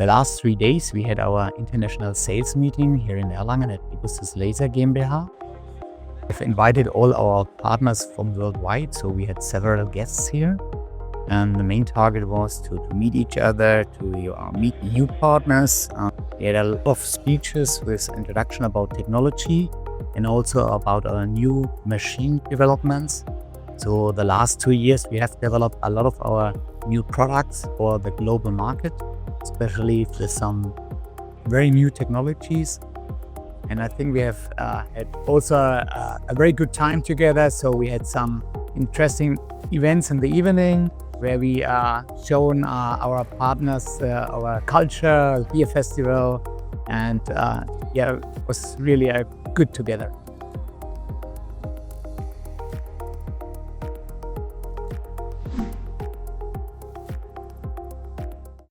The last 3 days, we had our international sales meeting here in Erlangen at Evosys Laser GmbH. We've invited all our partners from worldwide, so we had several guests here. And the main target was to meet each other, to meet new partners. We had a lot of speeches with introduction about technology and also about our new machine developments. So the last 2 years, we have developed a lot of our new products for the global market, especially with some very new technologies. And I think we have had also a very good time together. So we had some interesting events in the evening where we shown our partners our culture, beer festival, and it was really a good together.